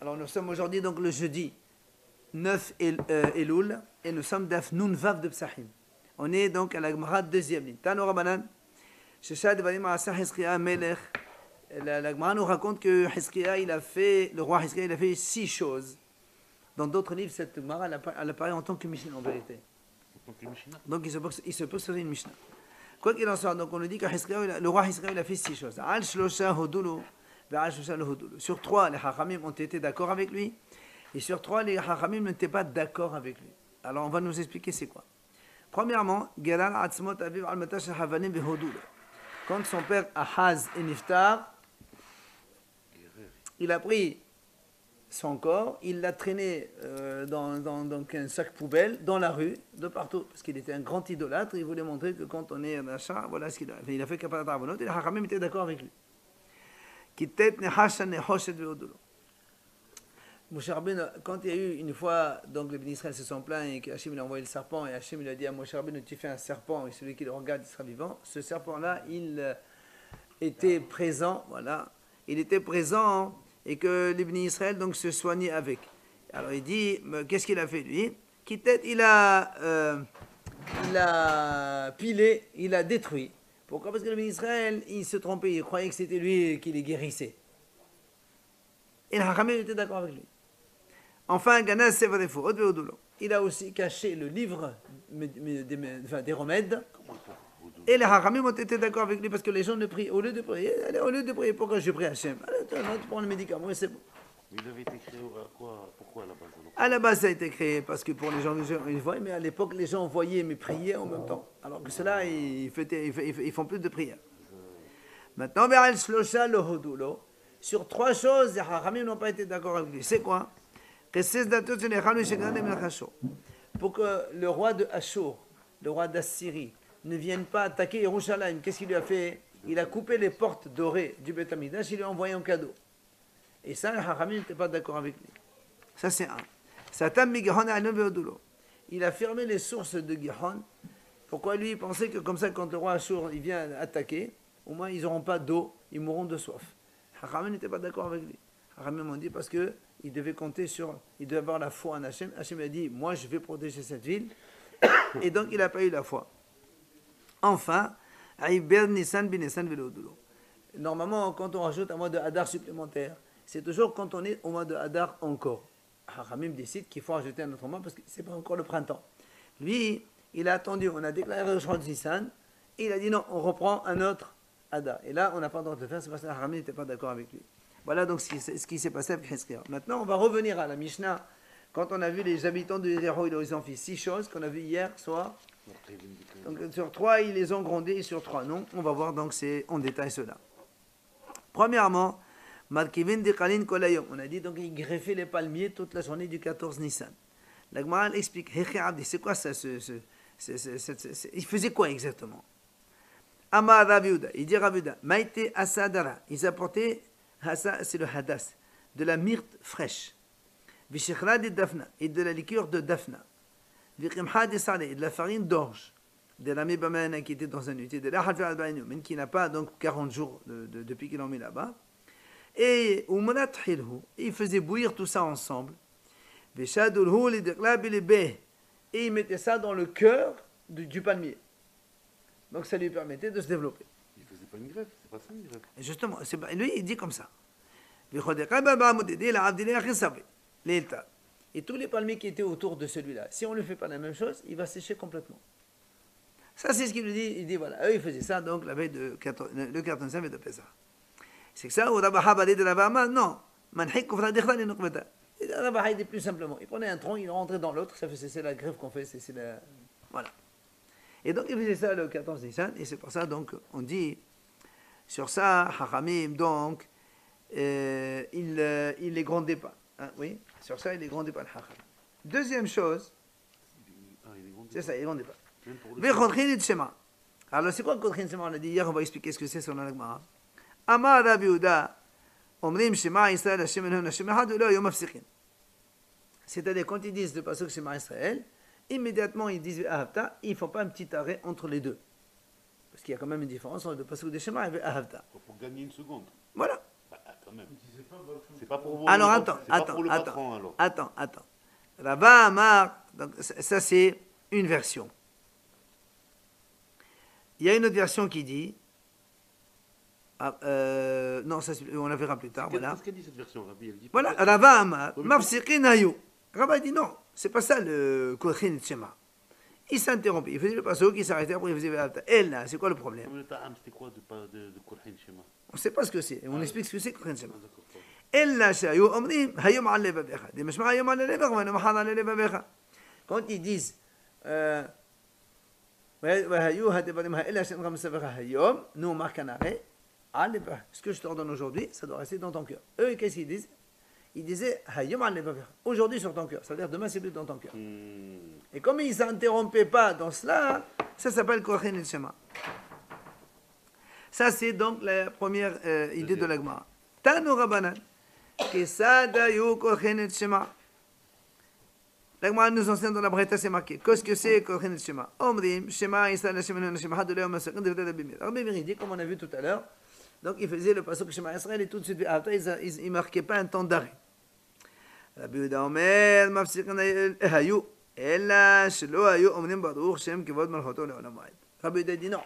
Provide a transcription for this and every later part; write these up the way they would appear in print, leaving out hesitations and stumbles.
Alors nous sommes aujourd'hui donc le jeudi 9 Elul et nous sommes d'Af Nun Vav de Psahim. On est donc à la Gemara deuxième ligne. Tano Rabbanan, Sheshad Devarim Asah Hizkiya Melech. La Gemara nous raconte que le roi Hizkiya, il a fait 6 choses. Dans d'autres livres, cette Gemara, elle apparaît en tant que Mishnah en vérité. Donc il se peut que ce soit une Mishnah. Quoi qu'il en soit, donc on nous dit que le roi Hizkiya, il a fait 6 choses. Al Shlosha Hodulu. Sur 3, les Hachamim ont été d'accord avec lui. Et sur 3, les Hachamim n'étaient pas d'accord avec lui. Alors on va nous expliquer c'est quoi. Premièrement, quand son père Ahaz est Niftar, il a pris son corps, il l'a traîné dans un sac poubelle, dans la rue, de partout, parce qu'il était un grand idolâtre, il voulait montrer que quand on est un achat, voilà ce qu'il a fait. Il a fait Kaparat Arbanot, et les Hachamim étaient d'accord avec lui. Moshe Rabbeinu, quand il y a eu une fois, donc les Béni Israël se sont plaints et qu'Hachem a envoyé le serpent, et Hachem il a dit à Moshe Rabbeinu, tu fais un serpent et celui qui le regarde il sera vivant. Ce serpent-là, il était présent, voilà, il était présent et que les Béni Israël donc se soignaient avec. Alors il dit, qu'est-ce qu'il a fait lui? Il a pilé, il a détruit. Pourquoi? Parce que le Béni Israël, il se trompait, il croyait que c'était lui qui les guérissait. Et le Hachamim était d'accord avec lui. Enfin, Ganaz Sevadefo, il a aussi caché le livre des remèdes. Et les Hachamim ont été d'accord avec lui parce que les gens ne prient. Au lieu de prier, pourquoi je prie Hachem? Allez, tu prends le médicament et c'est bon. Il avait été créé à quoi? Pourquoi à la base? À la base, ça a été créé parce que pour les gens, ils voyaient, mais à l'époque, les gens voyaient mais priaient en même temps. Alors que ceux-là, ils font plus de prières. Maintenant, sur 3 choses, les Hachamim n'ont pas été d'accord avec lui. C'est quoi? Pour que le roi de Ashur, le roi d'Assyrie, ne vienne pas attaquer Yerushalayim, qu'est-ce qu'il lui a fait? Il a coupé les portes dorées du Beth Amikdash, il lui a envoyé un cadeau. Et ça, les Hachamim n'étaient pas d'accord avec lui. Ça, c'est un. Il a fermé les sources de Gihon. Pourquoi lui, il pensait que comme ça, quand le roi Ashur il vient attaquer, au moins ils n'auront pas d'eau, ils mourront de soif. Hachamim n'était pas d'accord avec lui. Hachamim m'ont dit parce que il devait compter il devait avoir la foi en Hachem. Hachem a dit, moi je vais protéger cette ville. Et donc il n'a pas eu la foi. Enfin, normalement, quand on rajoute un mois de Hadar supplémentaire, c'est toujours quand on est au mois de Hadar encore. Hachamim décide qu'il faut rajouter un autre mois parce que ce n'est pas encore le printemps. Lui, il a attendu, on a déclaré le Rosh Nissan, et il a dit non, on reprend un autre Hadar. Et là, on n'a pas le droit de le faire, c'est parce que Hachamim n'était pas d'accord avec lui. Voilà donc ce qui s'est passé avec Hizkiya. Maintenant, on va revenir à la Mishnah. Quand on a vu les habitants de Yericho, ils ont fait 6 choses qu'on a vu hier soir. Donc sur 3, ils les ont grondés et sur 3, non. On va voir donc en détail cela. Premièrement, Markivin de Kalin Kolayom. On a dit donc ils greffaient les palmiers toute la journée du 14 Nissan. La Gemara explique, c'est quoi ça il faisait quoi exactement? Amar Rabiuda, il dit Rabiuda, Maïté Asadara, ils apportaient, c'est le hadas, de la myrte fraîche, Vishikhra de Dafna, et de la liqueur de Dafna, Vikhimha de Saleh, et de la farine d'orge, de la Mébamana qui était dans un unité, de la Hadra al-Baïnoum, qui n'a pas donc 40 jours depuis qu'ils l'ont mis là-bas, et Umanat Hilhu, ils faisaient bouillir tout ça ensemble, Vishadulhu, les Deklab et les Beh, et ils mettaient ça dans le cœur du palmier. Donc ça lui permettait de se développer. Il faisait pas une greffe, c'est pas ça une greffe. Et justement, lui il dit comme ça. Et tous les palmiers qui étaient autour de celui-là, si on ne lui fait pas la même chose, il va sécher complètement. Ça c'est ce qu'il lui dit, il dit voilà, eux ils faisaient ça donc la veille le 14 de Pessah. C'est que ça, ou Rabaha de la Bahama, non. Et Rabaha il dit plus simplement, il prenait un tronc, il rentrait dans l'autre, ça fait cesser la greffe qu'on fait, voilà. Et donc il faisait ça le 14 Nissan, et c'est pour ça donc on dit sur ça, Hachamim donc il les grondait pas. Hein, oui, sur ça il les grondait pas le Hachamim. Deuxième chose, c'est ça, il les grondait pas. Vechotchin Shema. Alors c'est quoi Kotchin Shema? On a dit hier, on va expliquer ce que c'est sur la Gemara. Amar Rabbi Yehuda, Omrim Shema Israël Hashem Elohim Hashem Echad V'lo Yom Mafsikin. C'est-à-dire quand ils disent le pasuk Shema Israël, immédiatement ils disent Ahavta, ils ne font pas un petit arrêt entre les deux. Parce qu'il y a quand même une différence entre le pasuk de Shema et Ahavta. Pour gagner une seconde. Voilà. Bah, quand même. C'est pas pour vous. Alors le attends, c'est pas attends, pour le attends, patron alors. attends. Rava Amar, donc ça c'est une version. Il y a une autre version qui dit, non, ça on la verra plus tard, voilà. Qu'est-ce qu'elle dit cette version, Rabbi? Elle dit Voilà, peut-être- Rava Amar, Oui, mais Mafsiqin Hayu. Rava dit non, c'est pas ça le Kochin Shema. Il s'interrompait, il faisait le passo, il s'arrêtait, après il faisait Ve'alta. Et là, c'est quoi le problème? Comme le ta'am, c'était quoi de Korhin Shema? On ne sait pas ce que c'est, on explique ce que c'est Kochin Shema. Ah, d'accord, pardon. إلا شيء أمرهم هيوم على لبابها دي مش مع يوم على لبابها وأنا محاضر على لبابها quand ils disent وهيو هتبرمها إلا شيء غمس بها هيوم nous on marque un arrêt على لبابها ce que je t'ordonne aujourd'hui ça doit rester dans ton cœur eux qu'est-ce qu'ils disent ils disaient هيوم على لبابها aujourd'hui sur ton cœur ça veut dire demain c'est plus dans ton cœur et comme ils ne s'interrompaient pas dans cela ça s'appelle Korhin el Shema ça c'est donc la première idée de l'Agmara Tanu Rabbanan Kesada yu Korhin Shema. L'Agmara nous enseigne dans la Breta, c'est marqué. Qu'est-ce que c'est Korhin Shema? Omrim, Shema, Israël, Shema, Shema, de l'Eom, Masakh, de l'Abimir. Rabbi Meir dit, comme on a vu tout à l'heure, donc il faisait le passage Shema Israël et tout de suite, après, il ne marquait pas un temps d'arrêt. Rabbi Yehuda Omer, Mafsikin Hayu, Ella, Shelo Hayu, Omrim Baruch, Shem, Kevod, Malchoto, Leolam Haïd. Rabbi Yehuda dit non.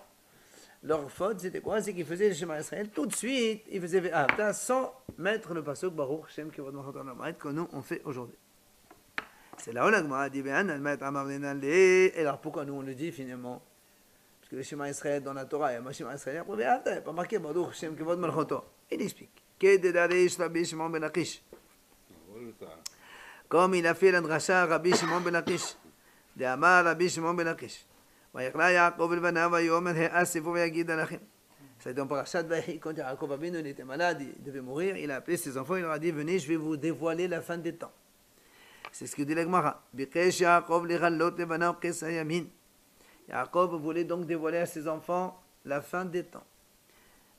Leur faute, c'était quoi? C'est qu'ils faisaient le Shema Israël tout de suite, ils faisaient Ve'avta sans mettre le pasuk Baruch Shem Kevod Malchut Olam que nous on fait aujourd'hui. C'est là où l'Agmara dit et alors pourquoi nous on le dit finalement? Parce que le Shema Israël dans la Torah, il y a un Shema Israël, après Ve'avta, il n'y a pas marqué Baruch Shem Kevod Malchut. Il explique. Kededarish Rabbi Shimon ben Lakish. Comme il a fait l'Andracha Rabbi Shimon ben Lakish. De Amar Rabbi Shimon ben Lakish. ויקרא יעקב אל בניו ויאמר האספו ויגיד עליכם. C'est dans Parashat Vaï, quand Yaakov Avinu était malade, il devait mourir, il a appelé ses enfants, il leur a dit, venez, je vais vous dévoiler la fin des temps. C'est ce que dit l'Agmara. Bikesh Yaakov lechalot lebanav kesa yamin. Yaakov voulait donc dévoiler à ses enfants la fin des temps.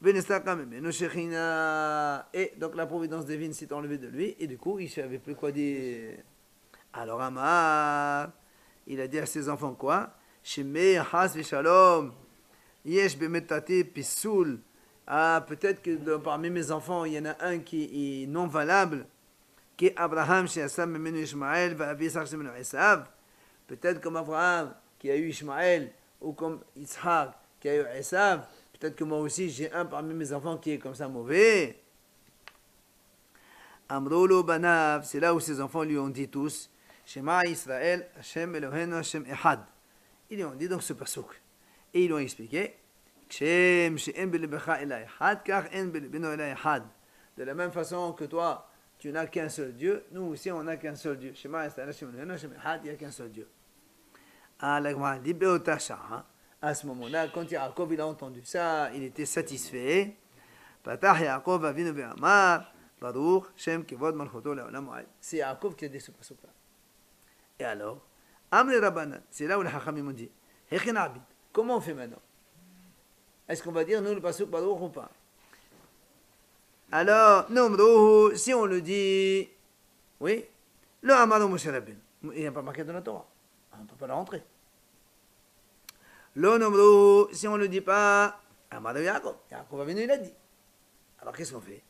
Venestakam mimenu shechina. Et donc la providence divine s'est enlevée de lui, et du coup, il ne savait plus quoi dire. Alors Amar, il a dit à ses enfants quoi? Shemei Has Vishalom, Yesh Bemetati Pisoul. Ah, peut-être que parmi mes enfants, il y en a un qui est non valable, qui est Abraham, chez Assam, Memenu Ishmael, va Avisar, chez Esav. Peut-être comme Abraham, qui a eu Ishmael, ou comme Ishaq, qui a eu Esav. Peut-être que moi aussi, j'ai un parmi mes enfants qui est comme ça mauvais. Amrolo Banav, c'est là où ses enfants lui ont dit tous, Shema Israël, Hashem Elohenu, Hashem Echad. Ils lui ont dit donc ce pasuk. Et ils lui ont expliqué de la même façon que toi, tu n'as qu'un seul Dieu, nous aussi on n'a qu'un seul Dieu. Il n'y a qu'un seul Dieu. À ce moment-là, quand Yaakov il a entendu ça, il était satisfait. C'est Yaakov qui a dit ce pasuk-là. Et alors Amri Rabbanan, c'est là où les Hachamim ont dit comment on fait maintenant? Est-ce qu'on va dire nous le pasuk Baruch ou pas? Alors, Nomruhu, si on le dit, oui, le Amaru Moshe Rabbeinu, il n'y a pas marqué dans la Torah, on ne peut pas la rentrer. Le Nomruhu, si on ne le dit pas, Amaru Yaakov, Yaakov Avinu il a dit. Alors qu'est-ce qu'on fait?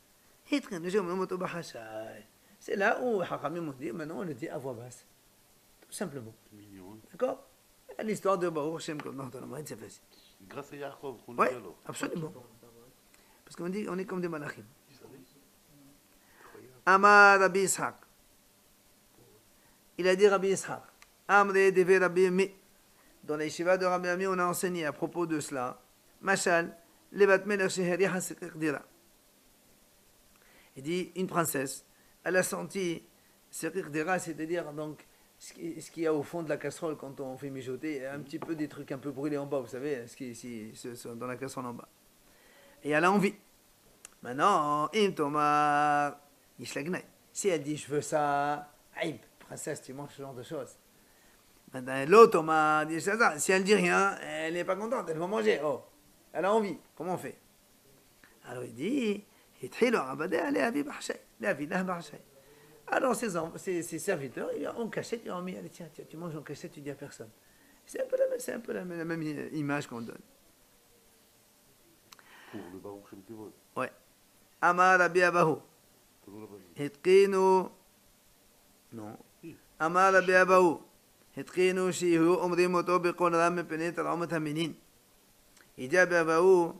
C'est là où les Hachamim ont dit, maintenant on le dit à voix basse. Tout simplement. D'accord? L'histoire de Baruch Shem comme dans la c'est facile. Grâce à Yaakov qu'on le Oui, dit alors. absolument. Parce qu'on dit on est comme des malachim. Amar Rabbi Ishaq. Il a dit Rabbi Ishaq. Amre deve Rabbi Ami. Dans la yeshiva de Rabbi Ami, on a enseigné à propos de cela. Mashal, levat melech sheheriha sekek dira. Il dit une princesse, elle a senti sekek dira, c'est-à-dire donc ce qu'il y a au fond de la casserole quand on fait mijoter, un petit peu des trucs un peu brûlés en bas, vous savez, ce qui est ici, dans la casserole en bas. Et elle a envie. Maintenant, im tomar yishlagnai. Si elle dit je veux ça, aïb, princesse, tu manges ce genre de choses. Maintenant, l'autre tomar dit ça. Si elle dit rien, elle n'est pas contente, elle va manger. Oh, elle a envie. Comment on fait? Alors il dit, hithilu abadeh le'avi b'hashay, le'avi lah b'hashay. Alors ses serviteurs, en cachette, ils ont mis, allez, tiens, tu manges en cachette, tu dis à personne. C'est un peu la même image qu'on donne. Pour le Baruch Shem Kevod. Ouais. Amar Rabbi Abahu. كلوا لبن. התקינו, non, אמר רבי אבאו, התקינו שיהיו אומרים אותו בקול רם מפני תרעומת המינין. Il dit à Abaou,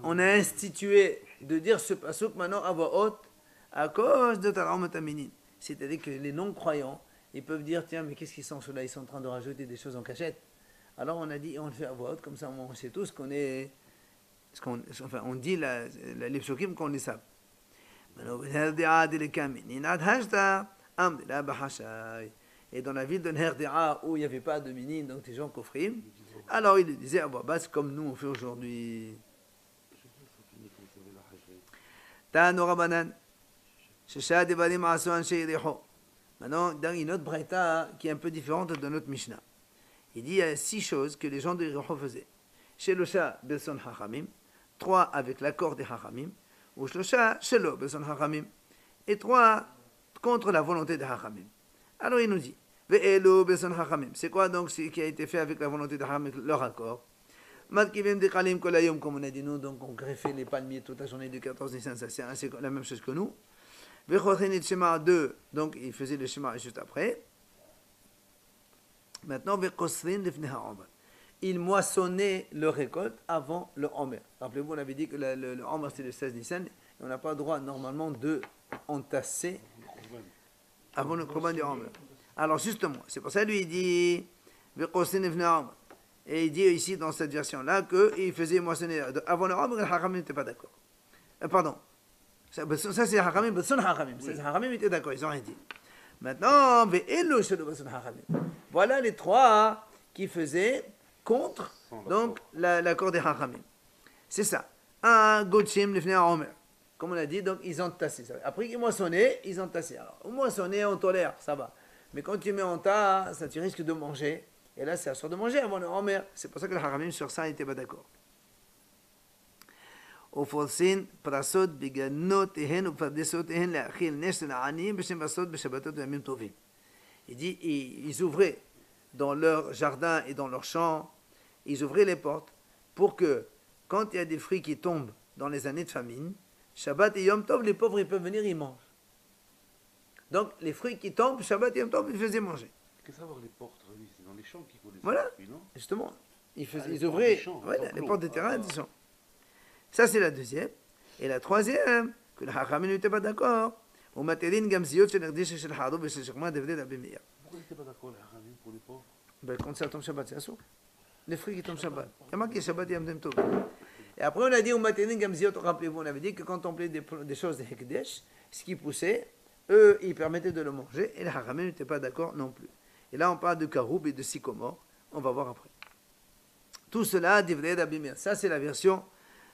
on a institué de dire ce pasuk maintenant à voix haute à cause de Taraomat Aminin. C'est-à-dire que les non-croyants, ils peuvent dire, tiens, mais qu'est-ce qu'ils sont ceux-là? Ils sont en train de rajouter des choses en cachette. Alors on a dit, on le fait à voix haute, comme ça on sait tous qu'on est... Enfin, on dit les psukim qu'on les savent. Et dans la ville de Nerdia, où il n'y avait pas de minin, donc des gens kofrim, alors il disait à voix basse, comme nous on fait aujourd'hui. Tano Rabanan, Shesha Devarim Aso Anshe Reho. Maintenant, dans une autre braïta qui est un peu différente de notre Mishnah. Il dit il y a 6 choses que les gens de Reho faisaient. Shelosha Belson Hachamim, 3 avec l'accord des Hachamim, ou Shlosha Shelo Belson Hachamim, et 3 contre la volonté des Hachamim. Alors il nous dit, Ve'elu Belson Hachamim, c'est quoi donc ce qui a été fait avec la volonté des Hachamim, leur accord? Madkivim Dekalim Kolayom, comme on a dit nous, donc on greffait les palmiers toute la journée du 14 Nissan, ça c'est la même chose que nous. Vechochenit Shema 2, donc il faisait le Shema juste après. Maintenant, Vechosrin Lefne HaOmer. Il moissonnait le récolte avant le Homer. Rappelez-vous, on avait dit que le Homer c'est le 16 Nissan, et on n'a pas le droit normalement de entasser avant le Korban du Homer. Alors justement, c'est pour ça lui il dit Vechosrin Lefne HaOmer. Et il dit ici dans cette version-là qu'il faisait moissonner avant le Homer, et le Hachamim n'était pas d'accord. Pardon. Ça c'est Hachamim, Besson Hachamim. Les Hachamim étaient d'accord, ils n'ont rien dit. Maintenant, voilà les 3 qui faisaient contre donc l'accord des Hachamim. C'est ça. Un Godshim Lefne Homer. Comme on a dit, donc ils ont tassé. Après qu'ils moissonnaient, ils ont tassé. Alors, moissonner, on tolère, ça va. Mais quand tu mets en tas, ça tu risques de manger. Et là, c'est à soi de manger avant le Homer. C'est pour ça que le Hachamim sur ça n'était pas d'accord. ופורסין פרסות בגנותיהן ופרדסותיהן להאכיל נס לעניים בשם פרסות בשבתות וימים טובים. Il dit, ils ouvraient dans leur jardin et dans leurs champs, ils ouvraient les portes pour que, quand il y a des fruits qui tombent dans les années de famine, Shabbat et Yom Tov, les pauvres, ils peuvent venir, ils mangent. Donc, les fruits qui tombent, Shabbat et Yom Tov, ils faisaient manger. Qu'est-ce que savoir les portes, c'est dans les champs qu'il faut les voilà, fruits, non? Justement. Ils ouvraient les portes des terrains et des champs. Ça, c'est la deuxième. Et la troisième, que le Hachamim n'était pas d'accord. Pourquoi il n'était pas d'accord, les Hachamim, pour les pauvres? Ben, quand ça tombe Shabbat, c'est assourd. Les fruits qui tombent Shabbat. Il y a marqué Shabbat et Yom Tov. Et après, on a dit, rappelez-vous, on avait dit que quand on plaît des choses de Hekdesh, ce qui poussait, eux, ils permettaient de le manger, et les Hachamim n'étaient pas d'accord non plus. Et là, on parle de Karoub et de Sycomore. On va voir après. Tout cela, Divrei Rabbi Meir. Ça, c'est la version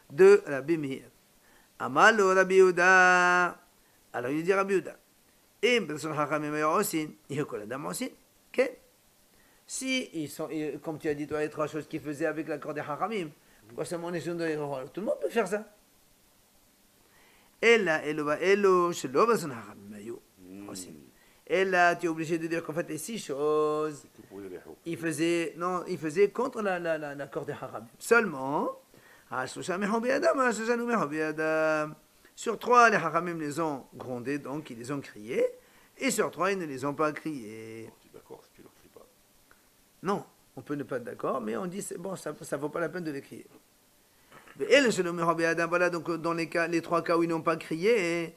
de Rabbi Meir. Amal Rabbi Yehuda. Alors il dit Rabbi Yehuda. Et personne Hachamim Yosin. Il y a quoi la dame aussi? Si ils sont, comme tu as dit toi, les 3 choses qu'ils faisaient avec l'accord des Hachamim, pourquoi seulement les gens de l'Héroïne? Tout le monde peut faire ça. Et là, Elo, Shelo Personne Hachamim Yosin. Et là, tu es obligé de dire qu'en fait les 6 choses, il faisait contre l'accord des Hachamim. Seulement. Sur 3, les Hachamim les ont grondés, donc ils les ont criés, et sur 3, ils ne les ont pas criés. Tu es d'accord si tu ne leur cries pas? Non, on peut ne pas être d'accord, mais on dit, c'est bon, ça ne vaut pas la peine de les crier. Voilà, donc dans les 3 cas où ils n'ont pas crié,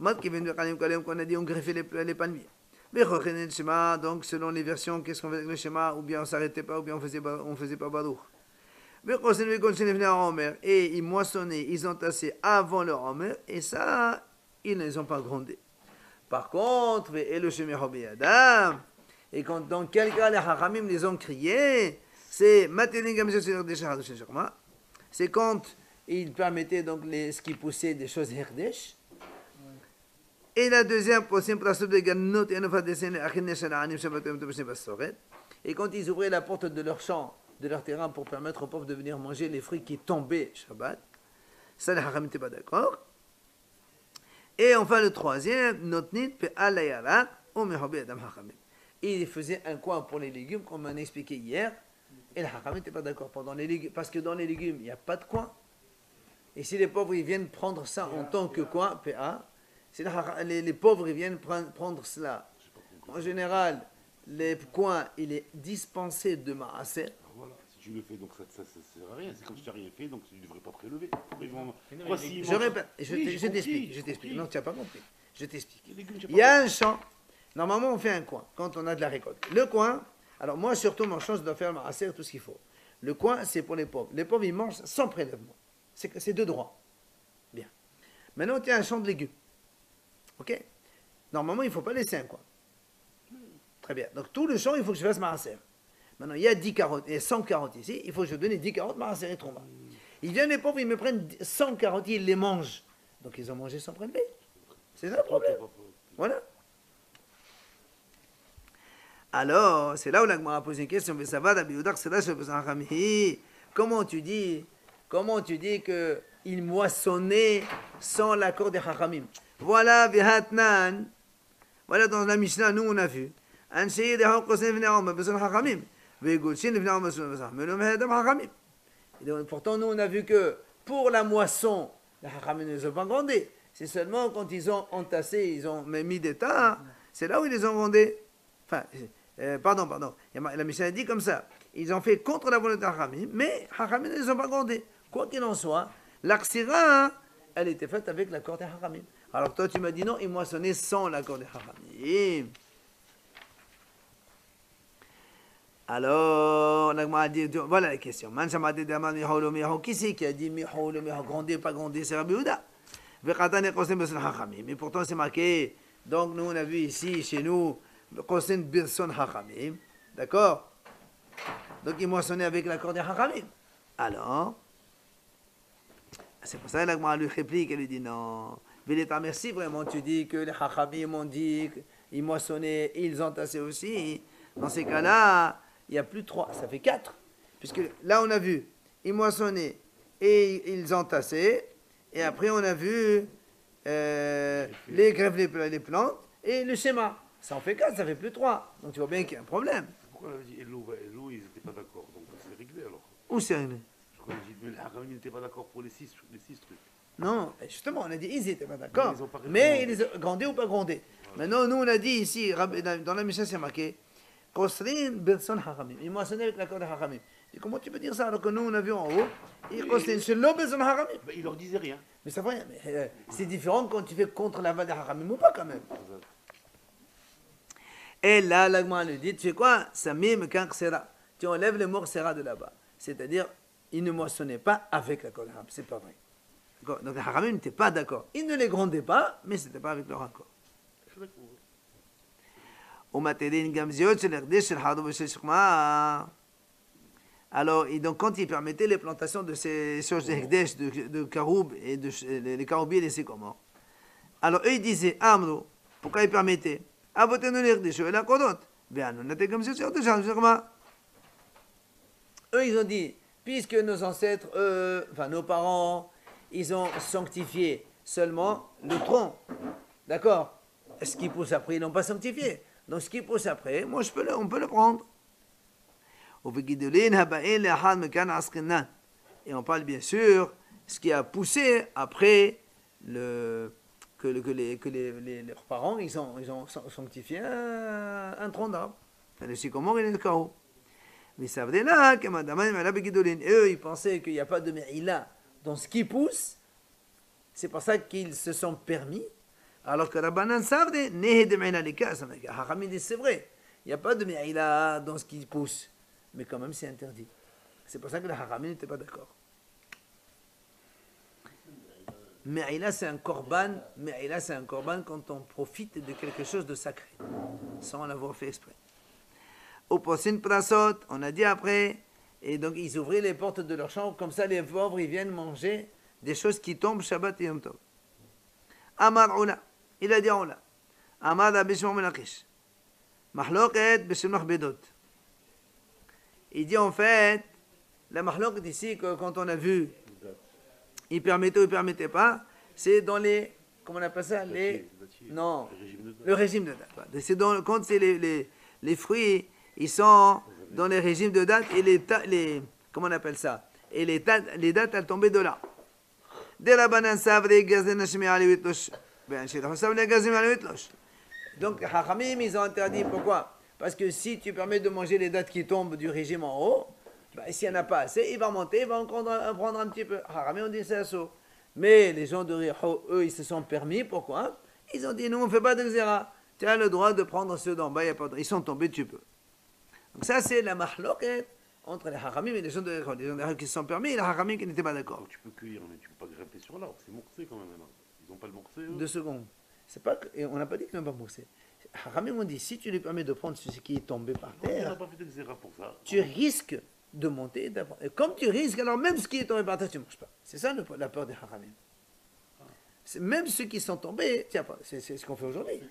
qu'on a dit, on greffait les palmiers. Donc selon les versions, qu'est-ce qu'on faisait avec le schéma? Ou bien on ne s'arrêtait pas, ou bien on faisait pas Baruch. Et ils moissonnaient, ils entassaient avant leur Homer, et ça, ils ne les ont pas grondés. Par contre, et quand dans quel cas les Hachamim les ont criés, c'est quand ils permettaient donc ce qui poussait des choses herdesh. Et la deuxième, et quand ils ouvraient la porte de leur champ, de leur terrain pour permettre aux pauvres de venir manger les fruits qui tombaient Shabbat. Ça, les Hachamim n'étaient pas d'accord. Et enfin, le troisième, Notnit pe alayara ou mehobi adam Hachamim. Il faisait un coin pour les légumes, comme on a expliqué hier, et les Hachamim n'étaient pas d'accord. Parce que dans les légumes, il n'y a pas de coin. Et si les pauvres ils viennent prendre ça en tant que quoi, PA, si les pauvres ils viennent prendre cela, en général, les coins, il est dispensé de maaser. Voilà, si tu le fais, donc ça sert à rien. C'est comme si tu n'as rien fait, donc tu ne devrais pas prélever. Je répète, je t'explique. Non, tu n'as pas compris. Je t'explique. Les légumes, Il y a un champ. Normalement, on fait un coin quand on a de la récolte. Le coin, alors moi, surtout, mon champ, je dois faire maaser, tout ce qu'il faut. Le coin, c'est pour les pauvres. Les pauvres, ils mangent sans prélèvement. C'est de droit. Bien. Maintenant, tu as un champ de légumes. OK? Normalement, il ne faut pas laisser un coin. Très bien. Donc, tout le champ, il faut que je fasse maaser. Maintenant, il y a 10 carottes et 100 carottes ici. Il faut que je donne 10 carottes maaser et tromba. Ils viennent, les pauvres, ils me prennent 100 carottes, ils les mangent. Donc, ils ont mangé sans prélever. C'est ça le problème. Voilà. Alors, c'est là où l'Agma a posé une question. Mais ça va, comment tu dis qu'il moissonnait sans l'accord des Chachamim? Voilà, Vihatnan. Voilà, dans la Mishnah, nous, on a vu. Pourtant, nous, on a vu que pour la moisson, les Chachamim ne les ont pas grondés. C'est seulement quand ils ont entassé, ils ont mis des tas, c'est là où ils les ont grondés. Enfin, pardon. La Mishnah dit comme ça. Ils ont fait contre la volonté de Hachamim, mais Hachamim ne les ont pas grondés. Quoi qu'il en soit, l'Aksira, elle était faite avec l'accord des Hachamim. Alors toi, tu m'as dit non, ils moissonnaient sans l'accord des Hachamim. Alors, l'Agma a dit, voilà la question. Qui c'est qui a dit grondé, pas grondé, c'est Rabbi Yehuda. Mais pourtant, c'est marqué. Donc, nous, on a vu ici, chez nous, Kosen Birson Hachamim. D'accord? Donc, il moissonnait avec l'accord des Hachamim. Alors, c'est pour ça que l'Agma lui réplique, elle lui dit non. Vileta, merci vraiment, tu dis que les Hachamim m'ont dit qu'ils moissonnaient, ils entassaient aussi. Dans ces cas-là, il n'y a plus 3, ça fait 4. Puisque là, on a vu, ils moissonnaient et ils entassaient. Et après, on a vu les grèves, les plantes et le schéma. Ça en fait 4, ça fait plus 3. Donc tu vois bien qu'il y a un problème. Pourquoi on avait dit Hello, ils n'étaient pas d'accord. Donc c'est réglé alors. Où c'est réglé? Je crois que les Hachamim n'étaient pas d'accord pour les 6 trucs. Non, justement, on a dit ils n'étaient pas d'accord. Mais ils ont grondé ou pas grondé. Voilà. Maintenant, nous, on a dit ici, dans la Mishnah, c'est marqué Kosrin Birson Hachamim. Ils moissonnaient avec l'accord des Hachamim. Et comment tu peux dire ça alors que nous, on a vu en haut ils Kosrin Shelo Birson Hachamim? Ils leur disaient rien. Mais ça va rien. C'est différent quand tu fais contre la des Hachamim ou pas quand même. Et là, l'Agma lui dit, tu fais quoi? Samim Kank Sera. Tu enlèves le mot Sera de là-bas. C'est-à-dire, ils ne moissonnaient pas avec l'accord des Hachamim. C'est pas vrai. Donc les Hachamim n'étaient pas d'accord. Ils ne les grondaient pas, mais ce n'était pas avec leur accord. Alors, et donc, quand il permettait les plantations de ces choses d'Hekdesh, de Karoub, et les Karoubi et les Sycomores, alors eux, ils disaient, Amro, pourquoi ils permettaient? Avotenu l'Hekdesh, et la Kodot. Eux, ils ont dit, puisque nos ancêtres, nos parents, ils ont sanctifié seulement le tronc. D'accord? Ce qui pousse après, ils n'ont pas sanctifié. Donc, ce qui pousse après, moi, on peut le prendre. Et on parle bien sûr ce qui a poussé après que leurs parents ils ont sanctifié un tronc d'arbre. Le sycomore et le carreau. Mais ça veut dire là que eux, ils pensaient qu'il n'y a pas de me'ila dans ce qui pousse. C'est pour ça qu'ils se sont permis. Alors que Rabbanan savent de me'ila les cas. Hachamim dit c'est vrai. Il n'y a pas de me'ila dans ce qui pousse. Mais quand même, c'est interdit. C'est pour ça que les Hachamim n'étaient pas d'accord. Me'ila, c'est un korban. Me'ila, c'est un korban quand on profite de quelque chose de sacré, sans l'avoir fait exprès. Au posin prasot, on a dit après, et donc ils ouvraient les portes de leur chambre, comme ça les pauvres, ils viennent manger des choses qui tombent Shabbat et Yom Tov. Amar Oula, il a dit Oula. Amar Abishmam Melakish. Mahloket Bishim Bedot. Il dit en fait, la mahlok ici, quand on a vu, il permettait ou il ne permettait pas, c'est dans les, comment on appelle ça, non, le régime de date. C'est quand c'est les fruits, ils sont dans les régimes de date et comment on appelle ça, et les dates, elles tombaient de là. Donc, les Hachamim, ils ont interdit. Pourquoi? Parce que si tu permets de manger les dattes qui tombent du régime en haut, bah, s'il n'y en a pas assez, il va monter, il va en prendre un petit peu. Hachamim, on dit c'est assaut. Mais les gens de Riho, eux, ils se sont permis. Pourquoi? Ils ont dit, nous, on ne fait pas de xéra. Tu as le droit de prendre ceux d'en bas, ils sont tombés, tu peux. Donc ça, c'est la mahloket entre les Hachamim et les gens de Riho. Les gens de Riho qui se sont permis et les Hachamim qui n'étaient pas d'accord. Tu peux cueillir, mais tu peux pas grimper sur l'arbre. C'est moursé quand même. Alors. Ils n'ont pas le moursé, eux. 2 secondes. C'est pas que, et on n'a pas dit qu'ils n'ont pas moursé. Hachamim ont dit, si tu lui permets de prendre ce qui est tombé par On n'a terre, pas fait de xéra pour ça. tu risques de monter et d'apprendre. Et comme tu risques, alors même ce qui est tombé par terre, tu ne manges pas. C'est ça la peur des Hachamim. Même ceux qui sont tombés, tiens pas, c'est ce qu'on fait aujourd'hui.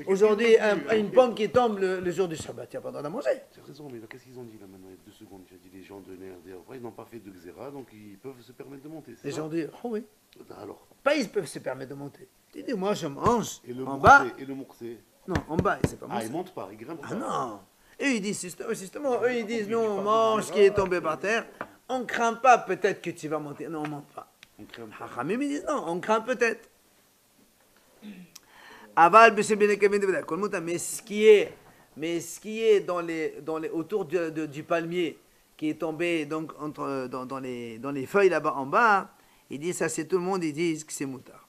Aujourd'hui, une pomme qui tombe le jour du Shabbat, tu n'as pas le droit de la manger. Tu as raison, mais là, qu'est-ce qu'ils ont dit là maintenant? Il y a 2 secondes, tu as dit les gens de NRD. Après, ils n'ont pas fait de xéra, donc ils peuvent se permettre de monter. Les gens disent, oh oui. Alors. Pas ils peuvent se permettre de monter. Tu dis, moi je mange Et le en moursé, bas. et le moursé. Non, en bas, c'est pas Ah, moursé. ils montent pas, ils grimpent pas. Ah non. Eux, ils disent, justement, eux, ils disent, nous, on mange ce qui est tombé par terre. On ne craint pas peut-être que tu vas monter. Non, on ne monte pas. On craint pas. Hachamim, ils disent, non, on craint peut-être. Aval, mais ce qui est autour du palmier, qui est tombé donc dans les feuilles là-bas en bas, ils disent, ça c'est tout le monde, ils disent que c'est moutard.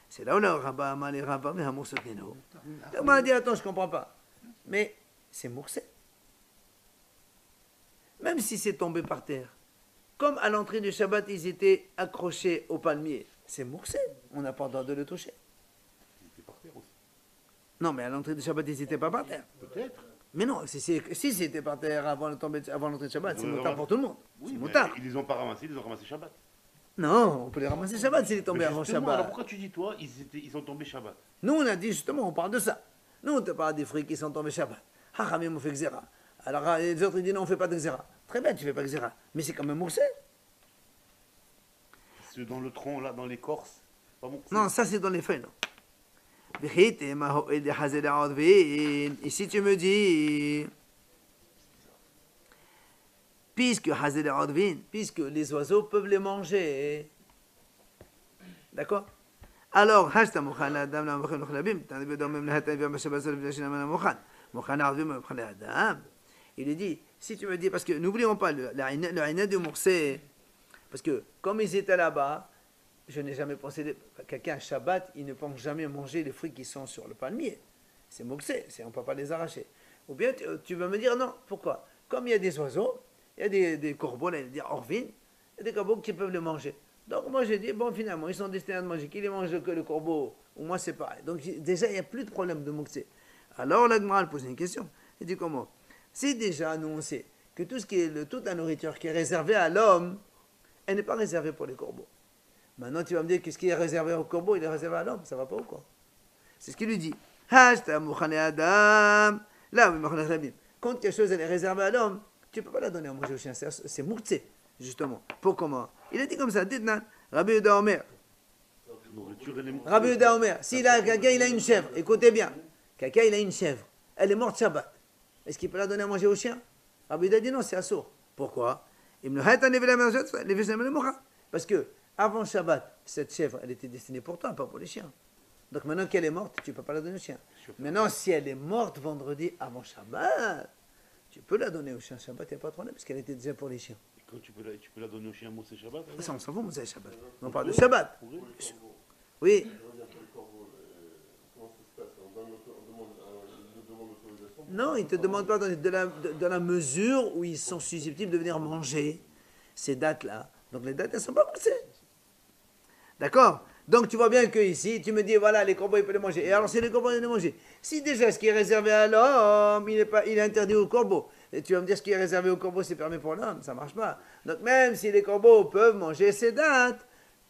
C'est là où le rabbin m'a les rabbins, mais Hamour Sotnino. On m'a dit, attends, je ne comprends pas. Mais c'est moursé. Même si c'est tombé par terre. Comme à l'entrée du Shabbat, ils étaient accrochés au palmier. C'est moursé. On n'a pas le droit de le toucher. Ils étaient par terre aussi. Non, mais à l'entrée du Shabbat, ils n'étaient pas par terre. Peut-être. Mais non, si c'était par terre avant l'entrée de Shabbat, c'est moutard pour tout le monde. Oui, C'est mais moutard. ils les ont pas ramassés, ils les ont ramassés Shabbat. Non, on peut les ramasser Shabbat s'il est tombé Mais avant justement, Shabbat. alors pourquoi tu dis toi, ils sont tombés Shabbat? Nous, on a dit justement, on parle de ça. Nous, on te parle des fruits qui sont tombés Shabbat. Hachamim, on fait Xéra. Alors les autres, ils disent non, on ne fait pas de Xéra. Très bien, tu ne fais pas Xéra. Mais c'est quand même moursé. Ceux dans le tronc, là, dans l'écorce, pas moursé. Non, ça c'est dans les feuilles, non. Et si tu me dis, puisque les oiseaux peuvent les manger, d'accord? Alors, il lui dit, si tu me dis, parce que n'oublions pas le Aïna de Moursé, parce que comme ils étaient là-bas, je n'ai jamais pensé, quelqu'un à Shabbat, il ne pense jamais manger les fruits qui sont sur le palmier. C'est Moursé, on ne peut pas les arracher. Ou bien tu vas me dire non, pourquoi? Comme il y a des oiseaux, il y a des corbeaux, là, il y a Orvin, il y a des corbeaux qui peuvent les manger. Donc moi j'ai dit, bon finalement, ils sont destinés à manger, qui les mange que le corbeau, ou moi c'est pareil. Donc déjà, il n'y a plus de problème de Moursé. Alors l'Agma pose une question, il dit comment? Si déjà nous on sait que tout ce qui est toute la nourriture qui est réservée à l'homme, elle n'est pas réservée pour les corbeaux. Maintenant tu vas me dire que ce qui est réservé aux corbeaux, il est réservé à l'homme, ça va pas ou quoi? C'est ce qu'il lui dit. Quand quelque chose elle est réservée à l'homme, tu ne peux pas la donner à manger au chien, c'est Moursé, justement. Pour comment? Il a dit comme ça, dites-nous, Rabbi Yehuda Omer. Rabbi Yehuda Omer, si quelqu'un il a une chèvre, écoutez bien, quelqu'un il a une chèvre, elle est morte Shabbat. Est-ce qu'il peut la donner à manger au chien? Rabbi Yehuda dit non, c'est assourd. Pourquoi? Parce que avant Shabbat, cette chèvre, elle était destinée pour toi, pas pour les chiens. Donc maintenant qu'elle est morte, tu ne peux pas la donner au chien. Maintenant, si elle est morte vendredi avant Shabbat, tu peux la donner au chien Shabbat, il n'y a pas de problème, parce qu'elle était déjà pour les chiens. Et quand tu peux la donner au chien Moussé Shabbat? Ça, on s'en fout, Moussé Shabbat. On parle de Shabbat. Oui. Non, ils ne te demandent pas dans la mesure où ils sont susceptibles de venir manger ces dates-là. Donc les dates, elles ne sont pas poussées. D'accord? Donc tu vois bien que ici, tu me dis, voilà, les corbeaux, ils peuvent les manger. Et alors, si les corbeaux, ils peuvent les manger. Si déjà, ce qui est réservé à l'homme, il est interdit aux corbeaux. Et tu vas me dire, ce qui est réservé aux corbeaux, c'est permis pour l'homme. Ça ne marche pas. Donc même si les corbeaux peuvent manger ces dates,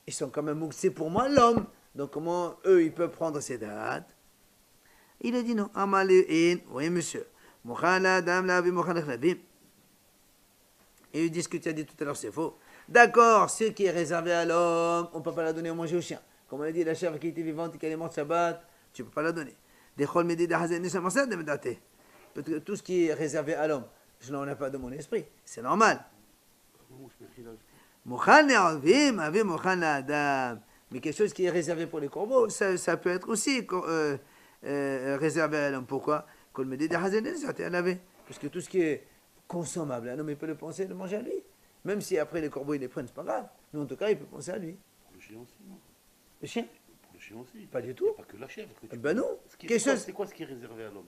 ils sont quand même moussés pour moi, l'homme. Donc comment eux, ils peuvent prendre ces dates? Il a dit non. Oui, monsieur. Et il dit ce que tu as dit tout à l'heure, c'est faux. D'accord, ce qui est réservé à l'homme, on ne peut pas la donner à manger au chien. Comme on a dit, la chèvre qui était vivante et qui est morte Shabbat, tu ne peux pas la donner. Tout ce qui est réservé à l'homme, je n'en ai pas de mon esprit. C'est normal. Mais quelque chose qui est réservé pour les corbeaux, ça peut être aussi réservé à l'homme. Pourquoi? Parce que tout ce qui est consommable, un homme il peut le penser de manger à lui. Même si après les corbeaux ils les prennent, c'est pas grave. Mais en tout cas, il peut penser à lui. Pour le chien aussi, non? Le chien? Pour le chien aussi. Pas du Il tout. n'y a pas que la chèvre. Ben non. C'est quoi ce qui est réservé à l'homme?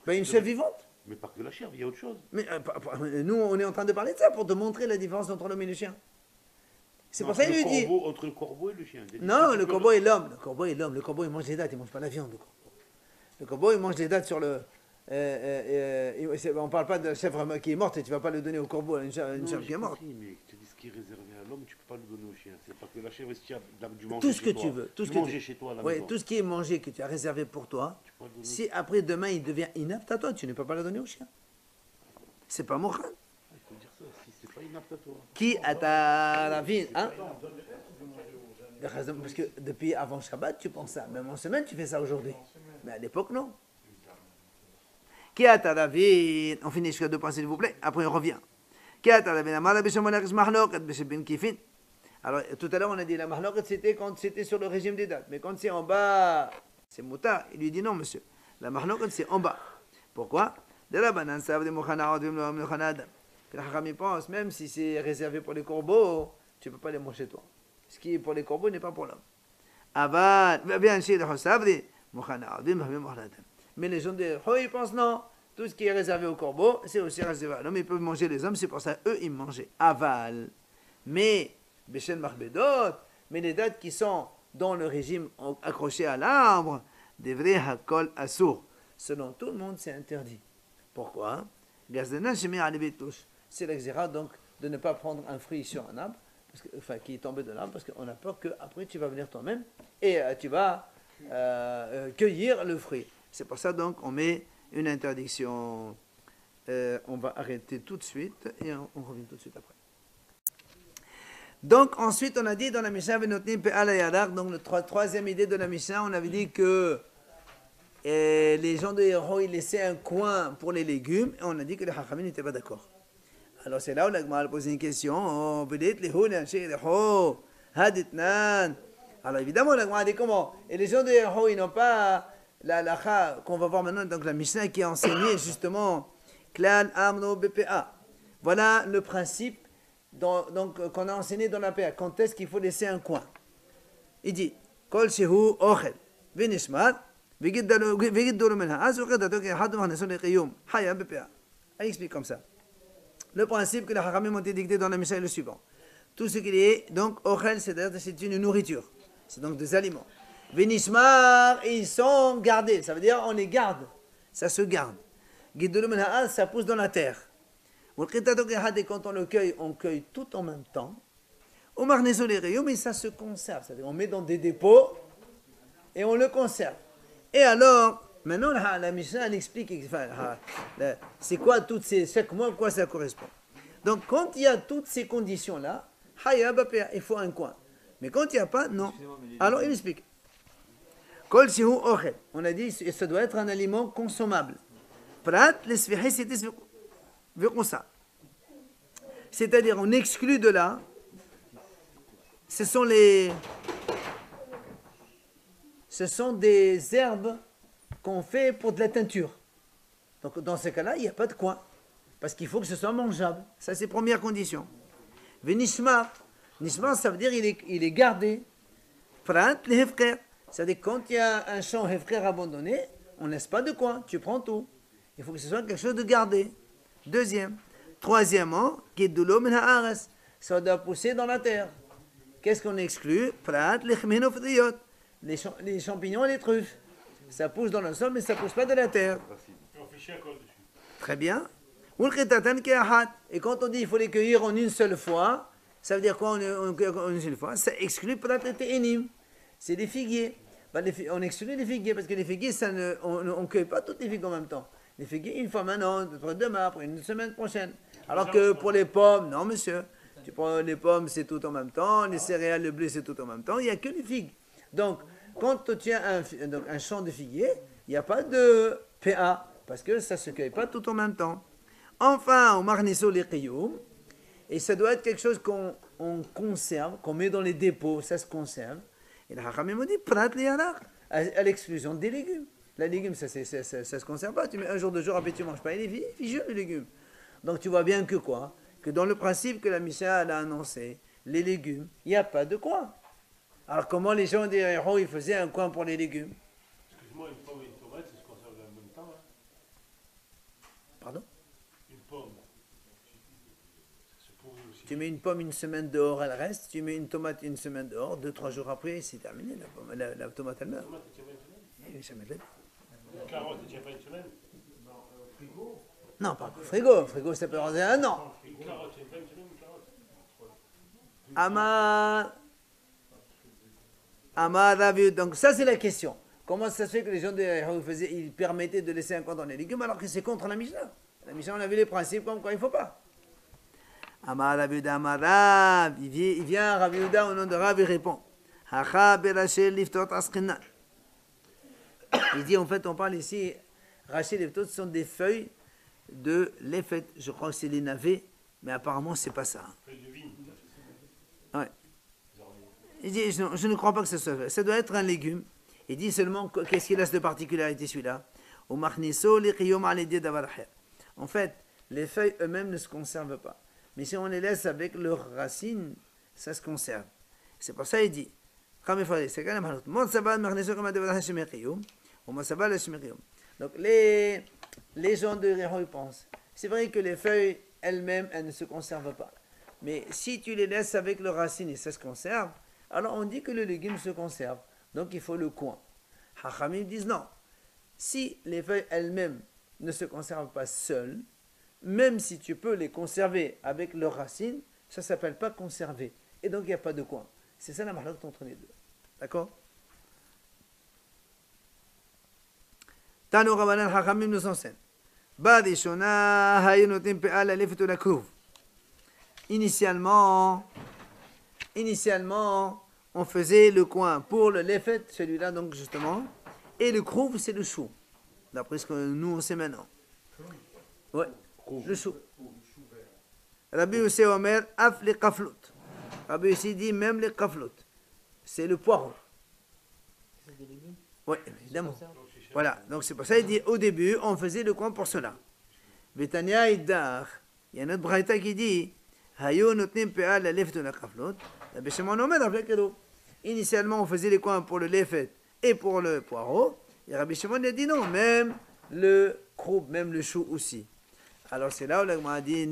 Ben une chèvre vivante. Mais pas que la chèvre, il y a autre chose. Mais nous, on est en train de parler de ça pour te montrer la différence entre l'homme et le chien. C'est pour ça qu'il lui dit. Entre le corbeau et le chien. Non, le corbeau et l'homme. Le corbeau et l'homme. Le corbeau, il mange les dattes, il ne mange pas la viande. Le corbeau, il mange les dattes sur le. On ne parle pas de la chèvre qui est morte et tu ne vas pas le donner au corbeau, une chèvre qui est morte. Mais tu dis ce qui est réservé à l'homme, tu ne peux pas le donner au chien. C'est pas que la chèvre, si tu as du tout ce que tu veux. Tout ce que manger chez toi à la maison. Tout ce qui est mangé que tu as réservé pour toi, si après demain il devient inapte à toi, tu ne peux pas le donner au chien. C'est pas mon crâne. Il faut dire ça, si c'est pas inapte à toi. Qui a ta vie, hein? Parce que depuis avant Shabbat, tu penses ça. Même en semaine, tu fais ça aujourd'hui. Mais à l'époque, non. Qui a ta vie? On finit jusqu'à 2 points, s'il vous plaît. Après, on revient. Qui a ta vie? Alors, tout à l'heure, on a dit la mahloket, c'était quand c'était sur le régime des dates. Mais quand c'est en bas, c'est mouta. Il lui dit non, monsieur. La mahloket, c'est en bas. Pourquoi? De la banane, ça veut dire que la Chachamim pense, même si c'est réservé pour les corbeaux, tu ne peux pas les manger toi. Ce qui est pour les corbeaux n'est pas pour l'homme. Mais les gens de Ho, ils pensent non. Tout ce qui est réservé aux corbeaux, c'est aussi réservé à l'homme. Ils peuvent manger les hommes, c'est pour ça eux, ils mangeaient. Aval. Mais, Béchen Marbedot, mais les dates qui sont dans le régime accrochées à l'arbre, des vrais hakol assour. Selon tout le monde, c'est interdit. Pourquoi? C'est l'exéra donc de ne pas prendre un fruit sur un arbre, qui est tombé de l'arbre, parce qu'on a peur qu'après tu vas venir toi-même et tu vas cueillir le fruit. C'est pour ça donc on met une interdiction. On va arrêter tout de suite et on revient tout de suite après. Donc ensuite on a dit dans la Mishnah, donc la troisième idée de la Mishnah, on avait dit que les gens de Héro, ils laissaient un coin pour les légumes, et on a dit que les Chachamim n'étaient pas d'accord. Alors c'est là où l'Agma a posé une question. Alors évidemment, l'Agma a dit comment? Et les gens de Héro, ils n'ont pas la lacha qu'on va voir maintenant, donc la Mishnah qui a enseigné justement Klal Amno BPA. Voilà le principe qu'on a enseigné dans la PA. Quand est-ce qu'il faut laisser un coin? Il dit Kol Shehu Ochel Vinishmat. Il explique comme ça. Le principe que les Haramim ont édicté dans la Mishnah est le suivant. Tout ce qui est, donc, ochel, c'est une nourriture. C'est donc des aliments. Venishmar, ils sont gardés. Ça veut dire, on les garde. Ça se garde. Ça pousse dans la terre. Et quand on cueille tout en même temps. Mais ça se conserve. C'est-à-dire, on met dans des dépôts et on le conserve. Et alors, maintenant, la Mishnah, elle explique, c'est quoi toutes ces, chaque mois, à quoi ça correspond. Donc, quand il y a toutes ces conditions-là, il faut un coin. Mais quand il n'y a pas, non. Alors, il explique. On a dit, ça doit être un aliment consommable. C'est-à-dire, on exclut de là, ce sont des herbes qu'on fait pour de la teinture. Donc dans ce cas-là, il n'y a pas de coin. Parce qu'il faut que ce soit mangeable. Ça, c'est première condition. Venishmar. Nishmar, ça veut dire il est gardé. Frant, les hefker. C'est-à-dire quand il y a un champ hefker abandonné, on ne laisse pas de coin. Tu prends tout. Il faut que ce soit quelque chose de gardé. Deuxième. Troisièmement, Giddulo min haares. Ça doit pousser dans la terre. Qu'est-ce qu'on exclut? Frant, les chmenofriyot. Les champignons et les truffes. Ça pousse dans le sol, mais ça ne pousse pas de la terre. Très bien. Et quand on dit qu'il faut les cueillir en une seule fois, ça veut dire quoi en une seule fois? Ça exclut peut-être les énimes. C'est les figuiers. On exclut les figuiers, parce que les figuiers, on ne cueille pas toutes les figues en même temps. Les figuiers, une fois maintenant, après demain, après une semaine prochaine. Alors que pour les pommes, non monsieur. Tu prends les pommes, c'est tout en même temps. Les céréales, le blé, c'est tout en même temps. Il n'y a que les figues. Donc, quand tu as un champ de figuier, il n'y a pas de PA, parce que ça ne se cueille pas tout en même temps. Enfin, on marnisso les qiyum, et ça doit être quelque chose on conserve, qu'on met dans les dépôts, ça se conserve. Et le Hachamim me dit, prat liyarak, à l'exclusion des légumes. Les légumes, ça se conserve pas. Tu mets un jour, 2 jours, après tu manges pas. Il est figé, les légumes. Donc tu vois bien que quoi? Que dans le principe que la Mishnah a annoncé, les légumes, il n'y a pas de coin. Alors comment les gens des héros, ils faisaient un coin pour les légumes? Excuse-moi, une pomme et une tomate, ça se conserve en même temps. Hein. Pardon? Une pomme. Ça se pourrit aussi. Tu mets une pomme une semaine dehors, elle reste. Tu mets une tomate une semaine dehors, 2-3 jours après, c'est terminé. La tomate, elle meurt. Une tomate, elle tient pas une semaine. Oui, jamais de la vie. Une carotte, elle tient pas une semaine. Non, pas au frigo. Frigo, ça peut rester un an. Une carotte, elle tient pas une semaine, une carotte. Amar Ravi. Donc ça, c'est la question. Comment ça se fait que les gens de ils permettaient de laisser un coin dans les légumes alors que c'est contre la Mishnah? La Mishnah, on avait les principes comme quoi il ne faut pas. Amar Rav Yehuda Amar Rav. Il vient Rav Yehuda au nom de Rav, il répond. Hacha berachel liftot askenan. Il dit en fait, on parle ici, rachel liftot, ce sont des feuilles de l'effet. Je crois que c'est les navets, mais apparemment, c'est pas ça. Feuille de vigne. Ouais. Il dit, je ne crois pas que ce soit. Ça doit être un légume. Il dit seulement, qu'est-ce qu'il a de particularité celui-là? En fait, les feuilles eux-mêmes ne se conservent pas. Mais si on les laisse avec leurs racines, ça se conserve. C'est pour ça qu'il dit, donc les gens de Rého, ils pensent, c'est vrai que les feuilles elles-mêmes, elles ne se conservent pas. Mais si tu les laisses avec leurs racines et ça se conserve, alors on dit que le légume se conserve. Donc il faut le coin. Hachamim disent non. Si les feuilles elles-mêmes ne se conservent pas seules, même si tu peux les conserver avec leurs racines, ça ne s'appelle pas conserver. Et donc il n'y a pas de coin. C'est ça la marlotte entre les deux. D'accord? Tano Rabbanan Hachamim nous enseigne. Badishona haynotim pe'ala lefetu lakruv. Initialement, on faisait le coin pour le lefet, celui-là donc justement, et le krouv, c'est le chou, d'après ce que nous on sait maintenant. Ouais, le chou. Rabbi Yossi Omer, af les kaflout. Rabbi Yossi dit même les kaflout. C'est le poireau. C'est des légumes? Oui, évidemment. Voilà, donc c'est pour ça qu'il dit au début, on faisait le coin pour cela. Betania Iddar, il y a notre braïta qui dit, initialement, on faisait les coins pour le lefet et pour le poireau. Et Rabbi Shimon a dit non, même le kroub, même le chou aussi. Alors c'est là où l'agma a dit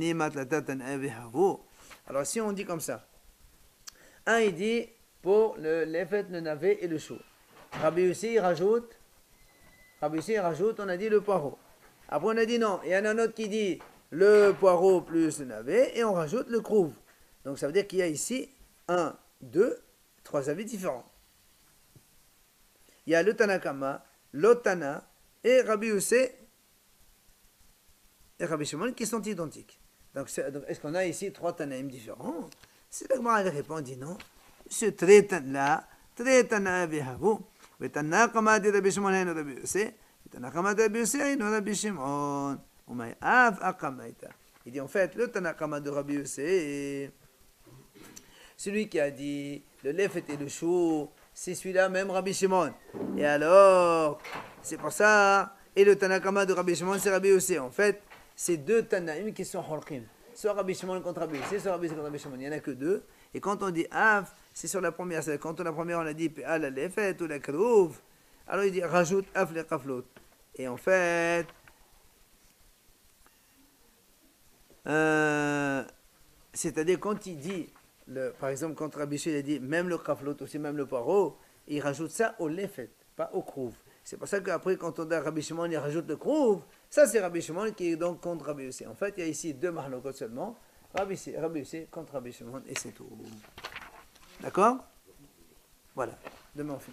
alors si on dit comme ça, un il dit pour le lefet, le navet et le chou. Rabbi aussi rajoute, on a dit le poireau. Après on a dit non, il y en a un autre qui dit le poireau plus le navet, et on rajoute le krouv. Donc ça veut dire qu'il y a ici 1, 2, 3 avis différents. Il y a le Tanakama, l'Otana et Rabbi Yossi et Rabbi Shimon qui sont identiques. Donc est-ce qu'on a ici 3 Tanaïm différents? C'est là que Mara répond, dit non. Ce très Tana Vehavu, le Tanakama de Rabbi Shimon et Rabbi Yossi, le Tanakama de Rabbi Yossi et Rabbi Shimon. Il dit en fait, le Tanakama de Rabbi Yossi, celui qui a dit le lefet et le chou, c'est celui-là même Rabbi Shimon. Et alors, c'est pour ça, et le Tanakama de Rabbi Shimon, c'est Rabbi Yossi. En fait, c'est 2 Tanaïm qui sont holkim. Soit Rabbi Shimon contre Rabbi Yossi, soit Rabbi Yossi contre Rabbi Shimon. Il n'y en a que 2. Et quand on dit Af, c'est sur la première. Quand on la première, on a dit Pe'al la lefet ou la krouv. Alors il dit rajoute Af les kaflot. Et en fait, c'est-à-dire quand il dit, par exemple quand Rabbi Shimon a dit même le kaflot, aussi même le poireau, il rajoute ça au lefet, pas au krouv. C'est pour ça qu'après quand on dit Rabbi Shimon, il rajoute le krouv, ça c'est Rabbi Shimon qui est donc contre Rabbi Yossi. En fait il y a ici 2 mahlokot seulement, Rabbi Yossi contre Rabbi Shimon et c'est tout. D'accord? Voilà, demain on fait.